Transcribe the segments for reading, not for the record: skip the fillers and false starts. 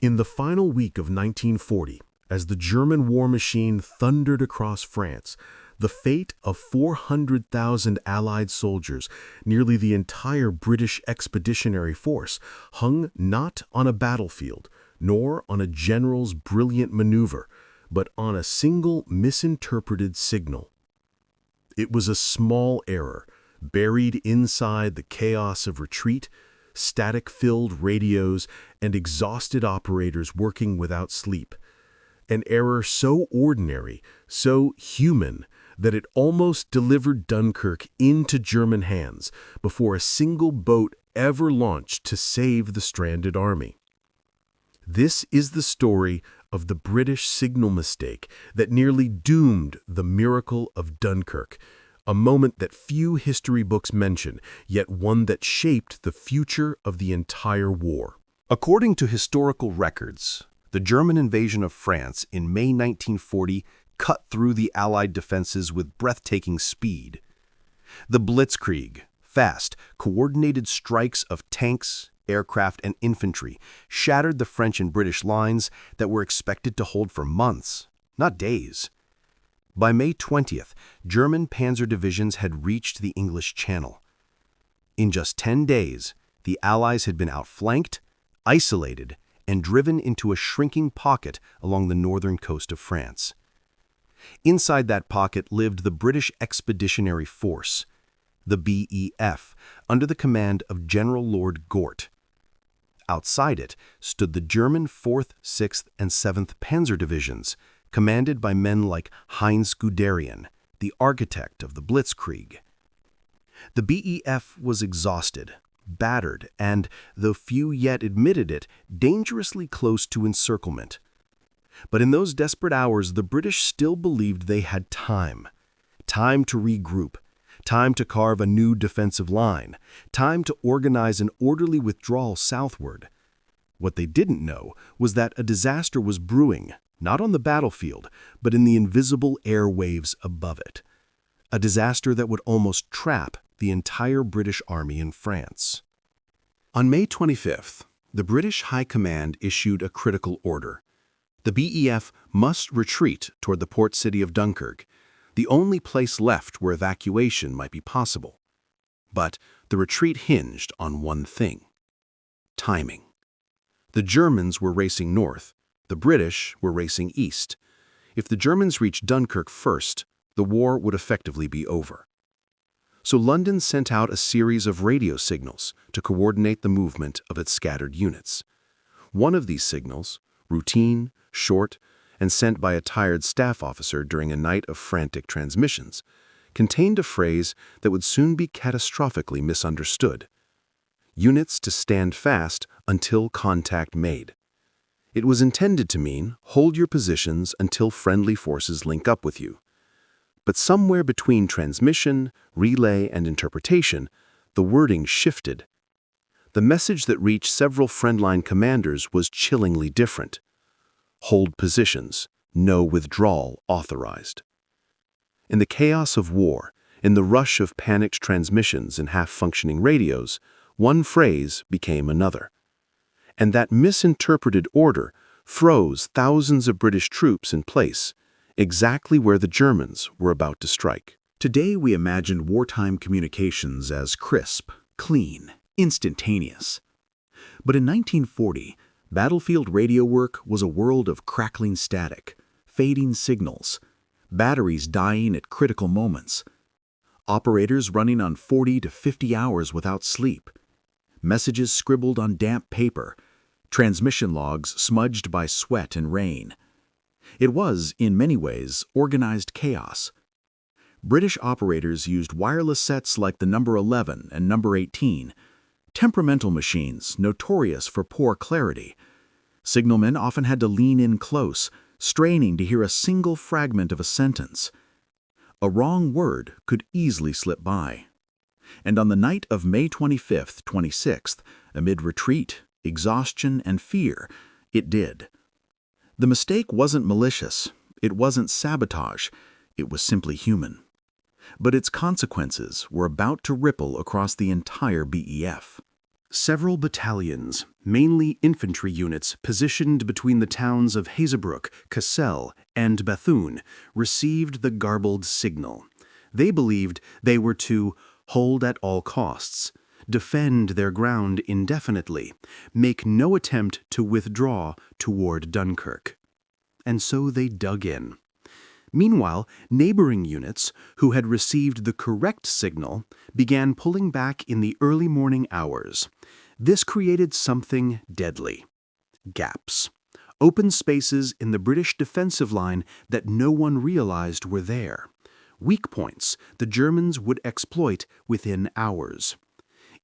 In the final week of 1940, as the German war machine thundered across France, the fate of 400,000 Allied soldiers, nearly the entire British Expeditionary Force, hung not on a battlefield, nor on a general's brilliant maneuver, but on a single misinterpreted signal. It was a small error, buried inside the chaos of retreat, static-filled radios, and exhausted operators working without sleep. An error so ordinary, so human, that it almost delivered Dunkirk into German hands before a single boat ever launched to save the stranded army. This is the story of the British signal mistake that nearly doomed the miracle of Dunkirk, a moment that few history books mention, yet one that shaped the future of the entire war. According to historical records, the German invasion of France in May 1940 cut through the Allied defenses with breathtaking speed. The Blitzkrieg, fast, coordinated strikes of tanks, aircraft, and infantry shattered the French and British lines that were expected to hold for months, not days. By May 20th, German panzer divisions had reached the English Channel. In just 10 days, the Allies had been outflanked, isolated, and driven into a shrinking pocket along the northern coast of France. Inside that pocket lived the British Expeditionary Force, the BEF, under the command of General Lord Gort. Outside it stood the German 4th, 6th, and 7th Panzer Divisions, commanded by men like Heinz Guderian, the architect of the Blitzkrieg. The BEF was exhausted, battered, and, though few yet admitted it, dangerously close to encirclement. But in those desperate hours, the British still believed they had time. Time to regroup, time to carve a new defensive line, time to organize an orderly withdrawal southward. What they didn't know was that a disaster was brewing, not on the battlefield, but in the invisible airwaves above it. A disaster that would almost trap the entire British Army in France. On May 25th, the British High Command issued a critical order. The BEF must retreat toward the port city of Dunkirk, the only place left where evacuation might be possible. But the retreat hinged on one thing: timing. The Germans were racing north, the British were racing east. If the Germans reached Dunkirk first, the war would effectively be over. So London sent out a series of radio signals to coordinate the movement of its scattered units. One of these signals, routine, short, and sent by a tired staff officer during a night of frantic transmissions, contained a phrase that would soon be catastrophically misunderstood: units to stand fast until contact made. It was intended to mean, hold your positions until friendly forces link up with you. But somewhere between transmission, relay, and interpretation, the wording shifted. The message that reached several friendline commanders was chillingly different. Hold positions, no withdrawal authorized. In the chaos of war, in the rush of panicked transmissions and half-functioning radios, one phrase became another. And that misinterpreted order froze thousands of British troops in place, exactly where the Germans were about to strike. Today we imagine wartime communications as crisp, clean, instantaneous. But in 1940, battlefield radio work was a world of crackling static, fading signals, batteries dying at critical moments, operators running on 40 to 50 hours without sleep, messages scribbled on damp paper, transmission logs smudged by sweat and rain. It was, in many ways, organized chaos. British operators used wireless sets like the number 11 and number 18, temperamental machines notorious for poor clarity. Signalmen often had to lean in close, straining to hear a single fragment of a sentence. A wrong word could easily slip by. And on the night of May 25th, 26th, amid retreat, exhaustion, and fear, it did. The mistake wasn't malicious, it wasn't sabotage, it was simply human. But its consequences were about to ripple across the entire BEF. Several battalions, mainly infantry units positioned between the towns of Hazebrouck, Cassel, and Bethune, received the garbled signal. They believed they were to hold at all costs, defend their ground indefinitely, make no attempt to withdraw toward Dunkirk. And so they dug in. Meanwhile, neighboring units, who had received the correct signal, began pulling back in the early morning hours. This created something deadly. Gaps. Open spaces in the British defensive line that no one realized were there. Weak points the Germans would exploit within hours.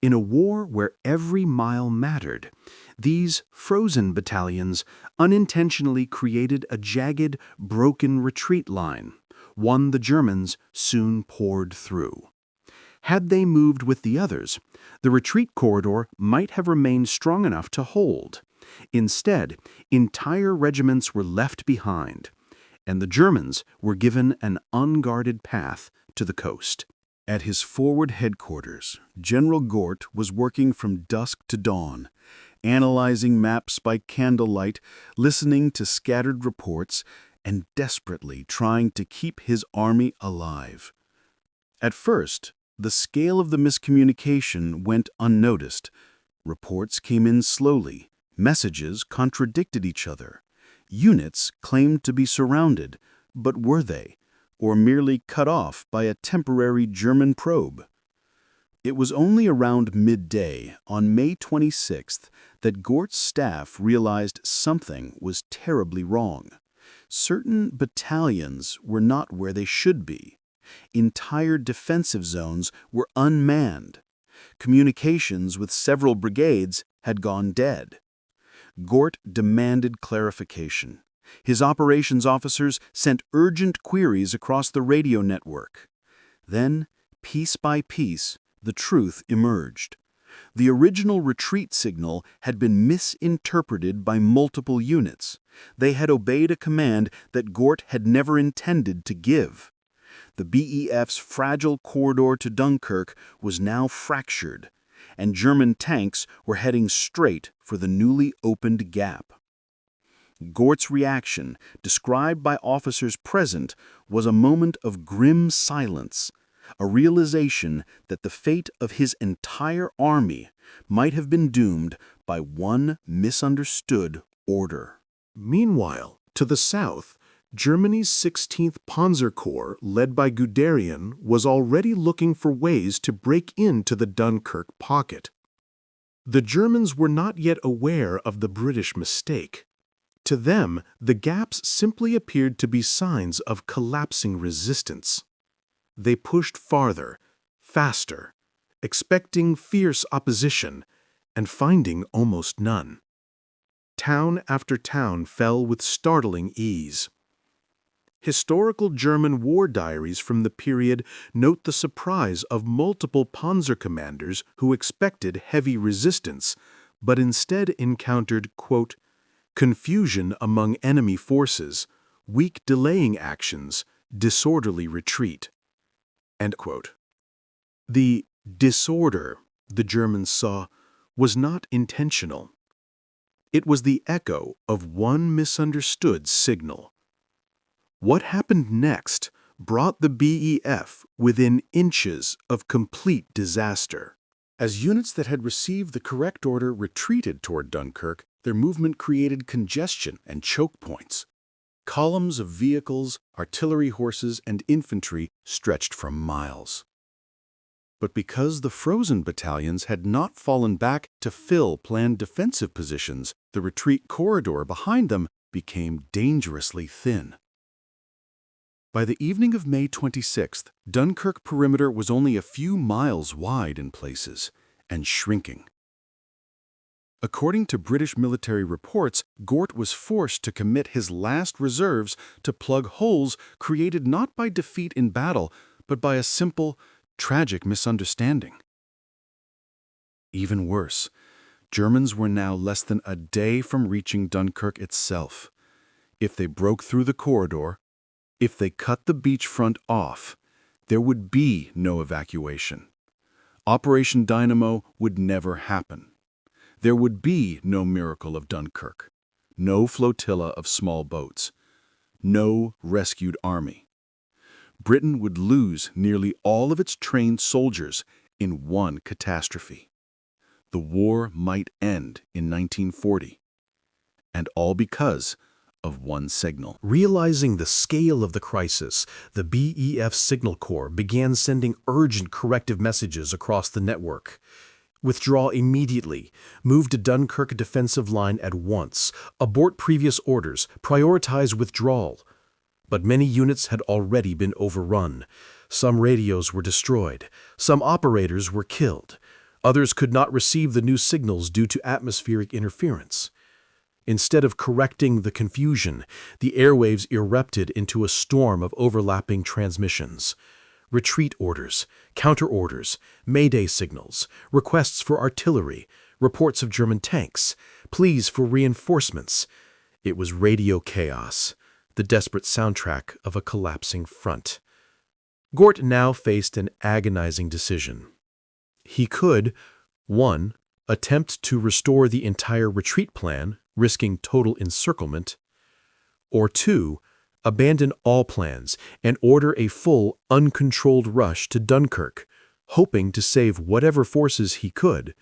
In a war where every mile mattered, these frozen battalions unintentionally created a jagged, broken retreat line, one the Germans soon poured through. Had they moved with the others, the retreat corridor might have remained strong enough to hold. Instead, entire regiments were left behind, and the Germans were given an unguarded path to the coast. At his forward headquarters, General Gort was working from dusk to dawn, analyzing maps by candlelight, listening to scattered reports, and desperately trying to keep his army alive. At first, the scale of the miscommunication went unnoticed. Reports came in slowly, messages contradicted each other. Units claimed to be surrounded, but were they? Or merely cut off by a temporary German probe? It was only around midday on May 26th that Gort's staff realized something was terribly wrong. Certain battalions were not where they should be. Entire defensive zones were unmanned. Communications with several brigades had gone dead. Gort demanded clarification. His operations officers sent urgent queries across the radio network. Then, piece by piece, the truth emerged. The original retreat signal had been misinterpreted by multiple units. They had obeyed a command that Gort had never intended to give. The BEF's fragile corridor to Dunkirk was now fractured, and German tanks were heading straight for the newly opened gap. Gort's reaction, described by officers present, was a moment of grim silence, a realization that the fate of his entire army might have been doomed by one misunderstood order. Meanwhile, to the south, Germany's 16th Panzer Corps, led by Guderian, was already looking for ways to break into the Dunkirk pocket. The Germans were not yet aware of the British mistake. To them, the gaps simply appeared to be signs of collapsing resistance. They pushed farther, faster, expecting fierce opposition, and finding almost none. Town after town fell with startling ease. Historical German war diaries from the period note the surprise of multiple panzer commanders who expected heavy resistance, but instead encountered, quote, confusion among enemy forces, weak delaying actions, disorderly retreat. End quote. The disorder the Germans saw was not intentional. It was the echo of one misunderstood signal. What happened next brought the BEF within inches of complete disaster. As units that had received the correct order retreated toward Dunkirk, their movement created congestion and choke points. Columns of vehicles, artillery horses, and infantry stretched for miles. But because the frozen battalions had not fallen back to fill planned defensive positions, the retreat corridor behind them became dangerously thin. By the evening of May 26th, Dunkirk perimeter was only a few miles wide in places, and shrinking. According to British military reports, Gort was forced to commit his last reserves to plug holes created not by defeat in battle, but by a simple, tragic misunderstanding. Even worse, Germans were now less than a day from reaching Dunkirk itself. If they broke through the corridor, if they cut the beachfront off, there would be no evacuation. Operation Dynamo would never happen. There would be no miracle of Dunkirk, no flotilla of small boats, no rescued army. Britain would lose nearly all of its trained soldiers in one catastrophe. The war might end in 1940, and all because of one signal. Realizing the scale of the crisis, the BEF Signal Corps began sending urgent corrective messages across the network. Withdraw immediately. Move to Dunkirk defensive line at once. Abort previous orders. Prioritize withdrawal. But many units had already been overrun. Some radios were destroyed. Some operators were killed. Others could not receive the new signals due to atmospheric interference. Instead of correcting the confusion, the airwaves erupted into a storm of overlapping transmissions. Retreat orders, counter orders, mayday signals, requests for artillery, reports of German tanks, pleas for reinforcements. It was radio chaos, the desperate soundtrack of a collapsing front. Gort now faced an agonizing decision. He could, 1. Attempt to restore the entire retreat plan, risking total encirclement, or 2. Abandon all plans and order a full, uncontrolled rush to Dunkirk, hoping to save whatever forces he could.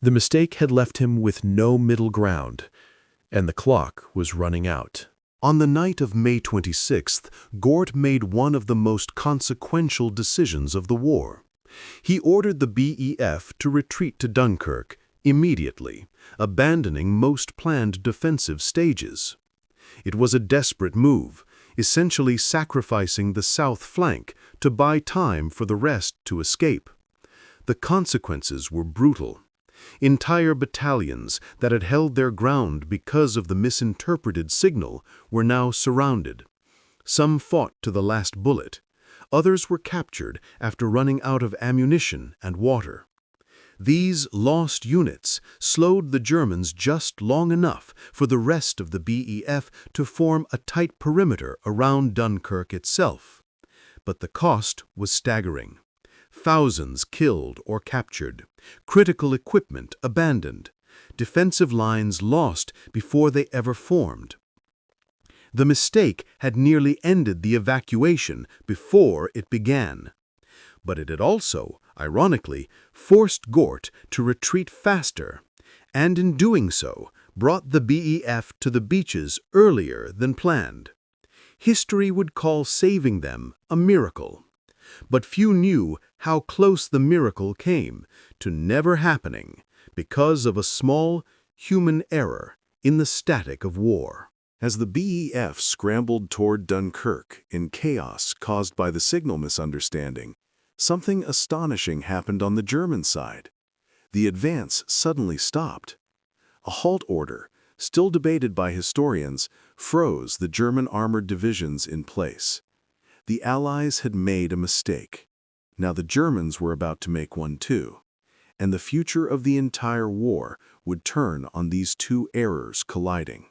The mistake had left him with no middle ground, and the clock was running out. On the night of May 26th, Gort made one of the most consequential decisions of the war. He ordered the BEF to retreat to Dunkirk immediately, abandoning most planned defensive stages. It was a desperate move, essentially sacrificing the south flank to buy time for the rest to escape. The consequences were brutal. Entire battalions that had held their ground because of the misinterpreted signal were now surrounded. Some fought to the last bullet. Others were captured after running out of ammunition and water. These lost units slowed the Germans just long enough for the rest of the BEF to form a tight perimeter around Dunkirk itself. But the cost was staggering. Thousands killed or captured, critical equipment abandoned, defensive lines lost before they ever formed. The mistake had nearly ended the evacuation before it began. But it had also, ironically, forced Gort to retreat faster, and in doing so, brought the BEF to the beaches earlier than planned. History would call saving them a miracle. But few knew how close the miracle came to never happening because of a small human error in the static of war. As the BEF scrambled toward Dunkirk in chaos caused by the signal misunderstanding, something astonishing happened on the German side. The advance suddenly stopped. A halt order, still debated by historians, froze the German armored divisions in place. The Allies had made a mistake. Now the Germans were about to make one too, and the future of the entire war would turn on these two errors colliding.